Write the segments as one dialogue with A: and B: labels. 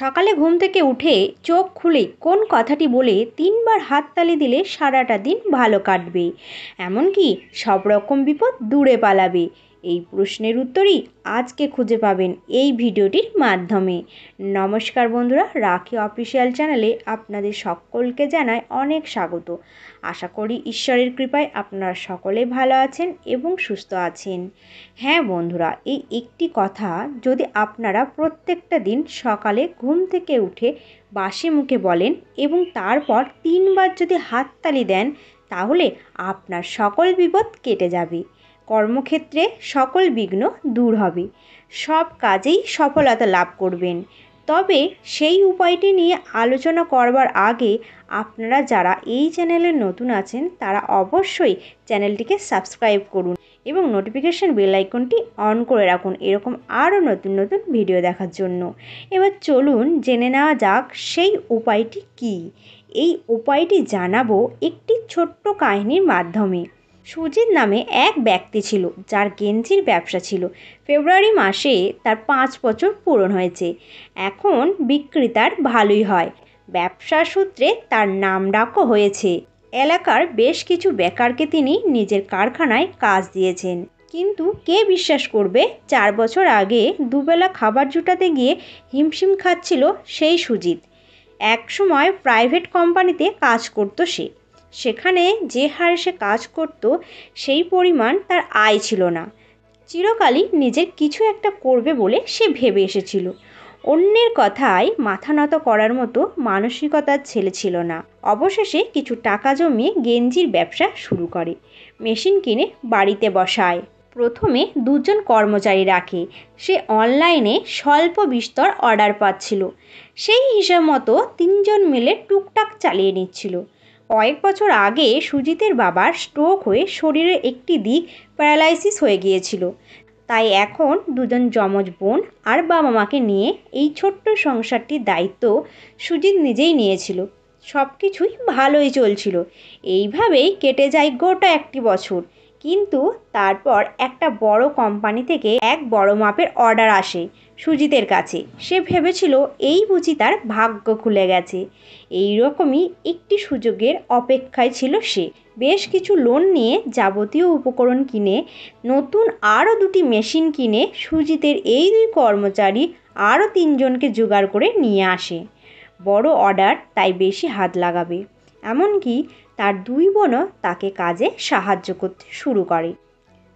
A: সকালে ঘুম থেকে উঠে চোখ খুলে কোন কথাটি বলে ৩ বার হাততালি দিলে সারাটা দিন ভালো কাটবে, এমনকি সব রকম বিপদ দূরে পালাবে? এই প্রশ্নের উত্তরই আজকে খুঁজে পাবেন এই ভিডিওটির মাধ্যমে। নমস্কার বন্ধুরা, রাখি অফিসিয়াল চ্যানেলে আপনাদের সকলকে জানাই অনেক স্বাগত। আশা করি ঈশ্বরের কৃপায় আপনারা সকলে ভালো আছেন এবং সুস্থ আছেন। হ্যাঁ বন্ধুরা, এই একটি কথা যদি আপনারা প্রত্যেকটা দিন সকালে ঘুম থেকে উঠে বাসি মুখে বলেন এবং তারপর ৩ বার যদি হাততালি দেন, তাহলে আপনার সকল বিপদ কেটে যাবে, কর্মক্ষেত্রে সকল বিঘ্ন দূর হবে, সব কাজেই সফলতা লাভ করবেন। তবে সেই উপায়টি নিয়ে আলোচনা করবার আগে আপনারা যারা এই চ্যানেলে নতুন আছেন তারা অবশ্যই চ্যানেলটিকে সাবস্ক্রাইব করুন এবং নোটিফিকেশান বেল আইকনটি অন করে রাখুন এরকম আরও নতুন নতুন ভিডিও দেখার জন্য। এবার চলুন জেনে নেওয়া যাক সেই উপায়টি কী। এই উপায়টি জানাবো একটি ছোট্ট কাহিনীর মাধ্যমে। সুজিত নামে এক ব্যক্তি ছিল যার গেঞ্জির ব্যবসা ছিল। ফেব্রুয়ারি মাসে তার ৫ বছর পূরণ হয়েছে। এখন বিক্রি তার ভালোই হয়। ব্যবসার সূত্রে তার নামডাকও হয়েছে। এলাকার বেশ কিছু বেকারকে তিনি নিজের কারখানায় কাজ দিয়েছেন। কিন্তু কে বিশ্বাস করবে, ৪ বছর আগে দুবেলা খাবার জুটাতে গিয়ে হিমশিম খাচ্ছিল সেই সুজিত। একসময় প্রাইভেট কোম্পানিতে কাজ করত সে। সেখানে যে হারে সে কাজ করত সেই পরিমাণ তার আয় ছিল না। চিরকালই নিজের কিছু একটা করবে বলে সে ভেবে এসেছিল। অন্যের কথায় মাথা নত করার মতো মানসিকতার ছেলে ছিল না। অবশেষে কিছু টাকা জমিয়ে গেঞ্জির ব্যবসা শুরু করে। মেশিন কিনে বাড়িতে বসায়। প্রথমে ২জন কর্মচারী রাখে। সে অনলাইনে স্বল্প বিস্তর অর্ডার পাচ্ছিল। সেই হিসাব মতো ৩জন মিলে টুকটাক চালিয়ে নিচ্ছিল। কয়েক বছর আগে সুজিতের বাবার স্ট্রোক হয়ে শরীরের একটি দিক প্যারালাইসিস হয়ে গিয়েছিল। তাই এখন ২জন যমজ বোন আর বাবা মাকে নিয়ে এই ছোট্ট সংসারটির দায়িত্ব সুজিত নিজেই নিয়েছিল। সব কিছুই ভালোই চলছিল। এইভাবেই কেটে যায় গোটা একটি বছর। কিন্তু তারপর একটা বড় কোম্পানি থেকে এক বড় মাপের অর্ডার আসে সুজিতের কাছে। সে ভেবেছিল এই বুঝি তার ভাগ্য খুলে গেছে। এই রকমই একটি সুযোগের অপেক্ষায় ছিল সে। বেশ কিছু লোন নিয়ে যাবতীয় উপকরণ কিনে, নতুন আরও ২টি মেশিন কিনে সুজিতের এই ২ কর্মচারী আরও ৩জনকে জোগাড় করে নিয়ে আসে। বড় অর্ডার তাই বেশি হাত লাগাবে। এমনকি তার ২ বোনও তাকে কাজে সাহায্য করতে শুরু করে।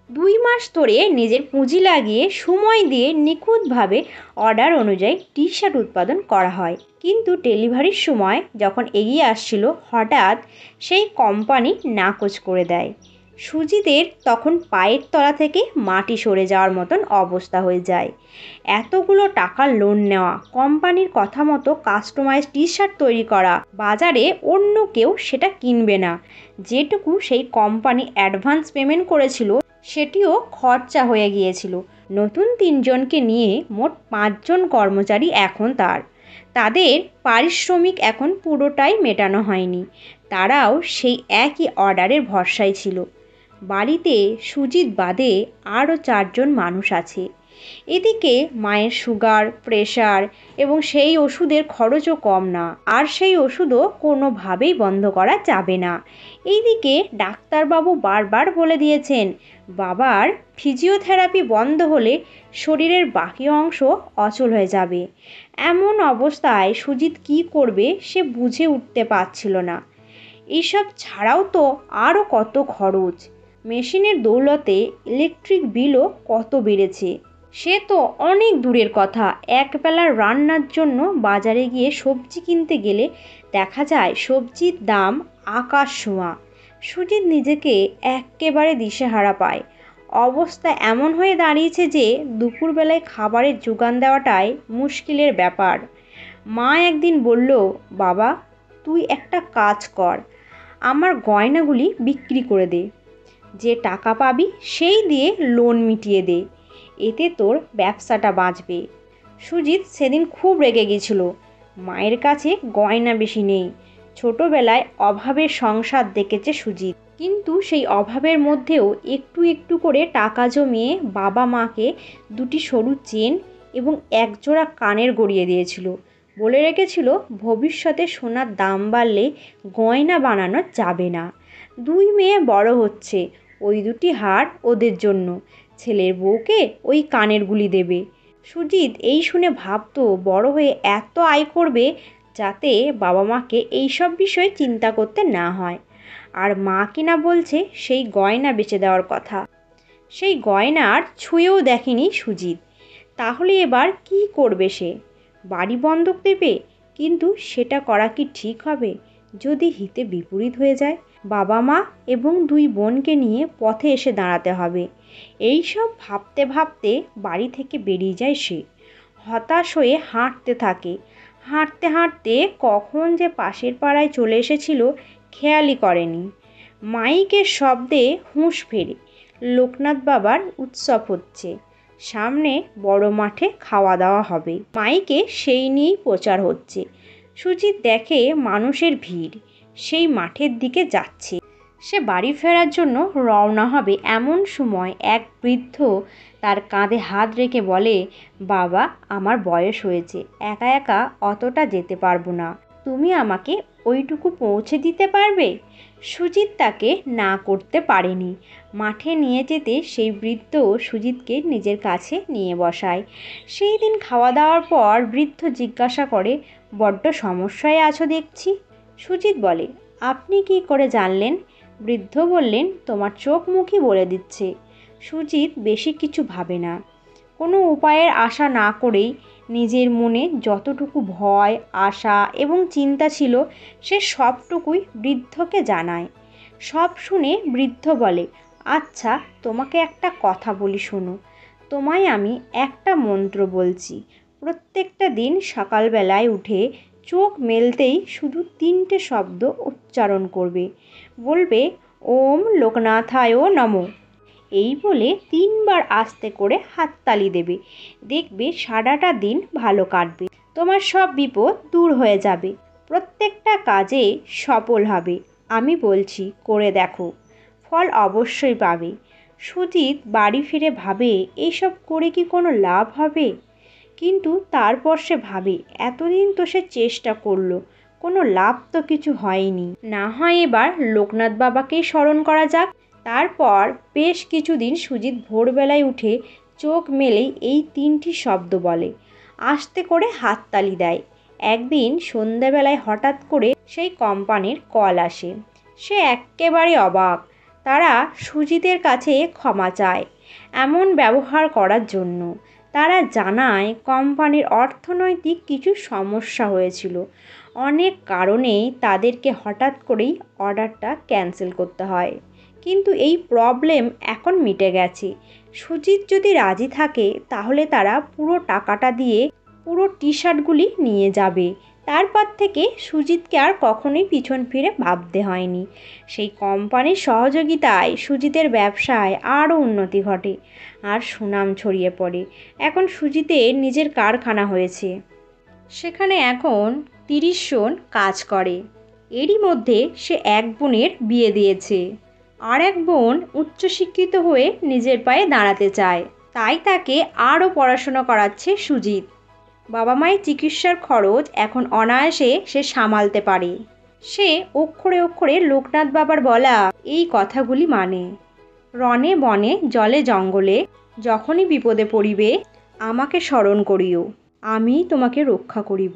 A: ২ মাস ধরে নিজের পুঁজি লাগিয়ে সময় দিয়ে নিখুঁতভাবে অর্ডার অনুযায়ী টি শার্ট উৎপাদন করা হয়। কিন্তু ডেলিভারির সময় যখন এগিয়ে আসছিল, হঠাৎ সেই কোম্পানি নাকচ করে দেয়। সুজিতের তখন পায়ের তলা থেকে মাটি সরে যাওয়ার মতন অবস্থা হয়ে যায়। এতগুলো টাকার লোন নেওয়া, কোম্পানির কথা মতো কাস্টমাইজ টি শার্ট তৈরি করা, বাজারে অন্য কেউ সেটা কিনবে না। যেটুকু সেই কোম্পানি অ্যাডভান্স পেমেন্ট করেছিল সেটিও খরচা হয়ে গিয়েছিল। নতুন ৩জনকে নিয়ে মোট ৫জন কর্মচারী এখন তাদের পারিশ্রমিক এখন পুরোটাই মেটানো হয়নি। তারাও সেই একই অর্ডারের ভরসায় ছিল। বাড়িতে সুজিত বাদে আরও ৪জন মানুষ আছে। এদিকে মায়ের সুগার, প্রেশার এবং সেই ওষুধের খরচও কম না। আর সেই ওষুধও কোনোভাবেই বন্ধ করা যাবে না। এইদিকে ডাক্তারবাবু বারবার বলে দিয়েছেন, বাবার ফিজিওথেরাপি বন্ধ হলে শরীরের বাকি অংশ অচল হয়ে যাবে। এমন অবস্থায় সুজিত কী করবে সে বুঝে উঠতে পারছিল না। এইসব ছাড়াও তো আরও কত খরচ। মেশিনের দৌলতে ইলেকট্রিক বিলও কত বেড়েছে। সে তো অনেক দূরের কথা, একবেলার রান্নার জন্য বাজারে গিয়ে সবজি কিনতে গেলে দেখা যায় সবজির দাম আকাশ ছোঁয়া। সুজিত নিজেকে একেবারে দিশেহারা পায়। অবস্থা এমন হয়ে দাঁড়িয়েছে যে দুপুরবেলায় খাবারের যোগান দেওয়াটাই মুশকিলের ব্যাপার। মা একদিন বলল, বাবা তুই একটা কাজ কর, আমার গয়নাগুলি বিক্রি করে দে, যে টাকা পাবি সেই দিয়ে লোন মিটিয়ে দে, এতে তোর ব্যবসাটা বাঁচবে। সুজিত সেদিন খুব রেগে গিয়েছিল। মায়ের কাছে গয়না বেশি নেই। ছোটবেলায় অভাবের সংসার দেখেছে সুজিত। কিন্তু সেই অভাবের মধ্যেও একটু একটু করে টাকা জমিয়ে বাবা মাকে ২টি সরু চেন এবং একজোড়া কানের গড়িয়ে দিয়েছিল। বলে রেখেছিল ভবিষ্যতে সোনার দাম বাড়লে গয়না বানানো যাবে না। 2 মেয়ে বড় হচ্ছে, ওই 2টি হার ওদের জন্য, ছেলের বউকে ওই কানের গুলি দেবে। সুজিত এই শুনে ভাবতো বড় হয়ে এত আয় করবে যাতে বাবা মাকে এইসব বিষয়ে চিন্তা করতে না হয়। আর মা কিনা বলছে সেই গয়না বেচে দেওয়ার কথা। সেই গয়না আর ছুঁয়েও দেখেনি সুজিত। তাহলে এবার কি করবে সে? বাড়ি বন্ধক দেবে? কিন্তু সেটা করা কি ঠিক হবে যদি হিতে বিপরীত হয়ে যায়? বাবা মা এবং 2 বোনকে নিয়ে পথে এসে দাঁড়াতে হবে। এই সব ভাবতে ভাবতে বাড়ি থেকে বেরিয়ে যায় সে। হতাশ হয়ে হাঁটতে থাকে। হাঁটতে হাঁটতে কখন যে পাশের পাড়ায় চলে এসেছিল খেয়ালই করেনি। মাইকের শব্দে হুঁশ ফেরে। লোকনাথ বাবার উৎসব হচ্ছে, সামনে বড় মাঠে খাওয়া দাওয়া হবে। মাইকে সেই নিয়েই প্রচার হচ্ছে। সুজিত দেখে মানুষের ভিড় সেই মাঠের দিকে যাচ্ছে। সে বাড়ি ফেরার জন্য রওনা হবে এমন সময় এক বৃদ্ধ তার কাঁধে হাত রেখে বলে, বাবা, আমার বয়স হয়েছে, একা একা অতটা যেতে পারবো না, তুমি আমাকে ওইটুকু পৌঁছে দিতে পারবে? সুজিত তাকে না করতে পারেনি। মাঠে নিয়ে যেতে সেই বৃদ্ধ সুজিতকে নিজের কাছে নিয়ে বসায়। সেই দিন খাওয়া দাওয়ার পর বৃদ্ধ জিজ্ঞাসা করে, বড্ড সমস্যায় আছো দেখছি। সুজিত বলে, আপনি কি করে জানলেন? বৃদ্ধ বললেন, তোমার চোখ মুখই বলে দিচ্ছে। সুজিত বেশি কিছু ভাবে না। কোনো উপায়ের আশা না করেই নিজের মনে যতটুকু ভয়, আশা এবং চিন্তা ছিল সে সবটুকুই বৃদ্ধকে জানায়। সব শুনে বৃদ্ধ বলে, আচ্ছা, তোমাকে একটা কথা বলি শোনো। তোমায় আমি একটা মন্ত্র বলছি। প্রত্যেকটা দিন সকালবেলায় উঠে চোখ মেলতেই শুধু 3টে শব্দ উচ্চারণ করবে। বলবে, ওম লোকনাথায় নমঃ। এই বলে 3 বার আস্তে করে হাততালি দেবে। দেখবে সারাটা দিন ভালো কাটবে। তোমার সব বিপদ দূর হয়ে যাবে। প্রত্যেকটা কাজে সফল হবে। আমি বলছি, করে দেখো, ফল অবশ্যই পাবে। সুজিত বাড়ি ফিরে ভাবে এইসব করে কি কোনো লাভ হবে? কিন্তু তারপর সে ভাবে এতদিন তো সে চেষ্টা করলো, কোনো লাভ তো কিছু হয়নি। না হয় এবার লোকনাথ বাবাকেই স্মরণ করা যাক। তারপর বেশ কিছুদিন সুজিত ভোরবেলায় উঠে চোখ মেলেই এই 3টি শব্দ বলে, আস্তে করে হাততালি দেয়। একদিন সন্ধ্যাবেলায় হঠাৎ করে সেই কোম্পানির কল আসে। সে এক্কেবারে অবাক। তারা সুজিতের কাছে ক্ষমা চায় এমন ব্যবহার করার জন্য। তারা জানায় কোম্পানির অর্থনৈতিক কিছু সমস্যা হয়েছিল। অনেক কারণেই তাদেরকে হঠাৎ করেই অর্ডারটা ক্যান্সেল করতে হয়। কিন্তু এই প্রবলেম এখন মিটে গেছে। সুজিত যদি রাজি থাকে তাহলে তারা পুরো টাকাটা দিয়ে পুরো টি-শার্টগুলি নিয়ে যাবে। তারপর থেকে সুজিতকে আর কখনোই পিছন ফিরে ভাবতে হয়নি। সেই কোম্পানির সহযোগিতায় সুজিতের ব্যবসায় আরও উন্নতি ঘটে আর সুনাম ছড়িয়ে পড়ে। এখন সুজিতের নিজের কারখানা হয়েছে। সেখানে এখন 30 জন কাজ করে। এরই মধ্যে সে এক বোনের বিয়ে দিয়েছে। আর এক বোন উচ্চশিক্ষিত হয়ে নিজের পায়ে দাঁড়াতে চায়। তাই তাকে আরও পড়াশোনা করাচ্ছে সুজিত। বাবা মায়ের চিকিৎসার খরচ এখন অনায়াসে সে সামালতে পারে। সে অক্ষরে অক্ষরে লোকনাথ বাবার বলা এই কথাগুলি মানে, রণে বনে জলে জঙ্গলে যখনই বিপদে পড়িবে আমাকে স্মরণ করিও, আমি তোমাকে রক্ষা করিব।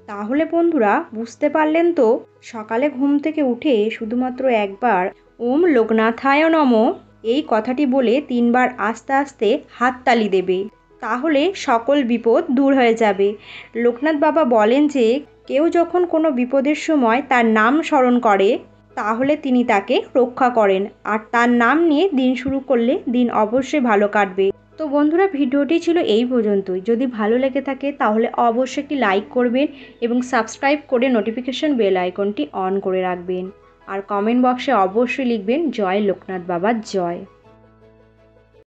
A: তাহলে বন্ধুরা বুঝতে পারলেন তো, সকালে ঘুম থেকে উঠে শুধুমাত্র একবার ওম লোকনাথায় নমঃ এই কথাটি বলে 3 বার আস্তে আস্তে হাততালি দেবে। তাহলে সকল বিপদ দূর হয়ে যাবে। লোকনাথ বাবা বলেন যে কেউ যখন কোনো বিপদের সময় তার নাম স্মরণ করে তাহলে তিনি তাকে রক্ষা করেন। আর তার নাম নিয়ে দিন শুরু করলে দিন অবশ্যই ভালো কাটবে। তো বন্ধুরা, ভিডিওটি ছিল এই পর্যন্তই। যদি ভালো লেগে থাকে তাহলে অবশ্যই একটি লাইক করবেন এবং সাবস্ক্রাইব করে নোটিফিকেশন বেল আইকনটি অন করে রাখবেন। আর কমেন্ট বক্সে অবশ্যই লিখবেন জয় লোকনাথ বাবার জয়।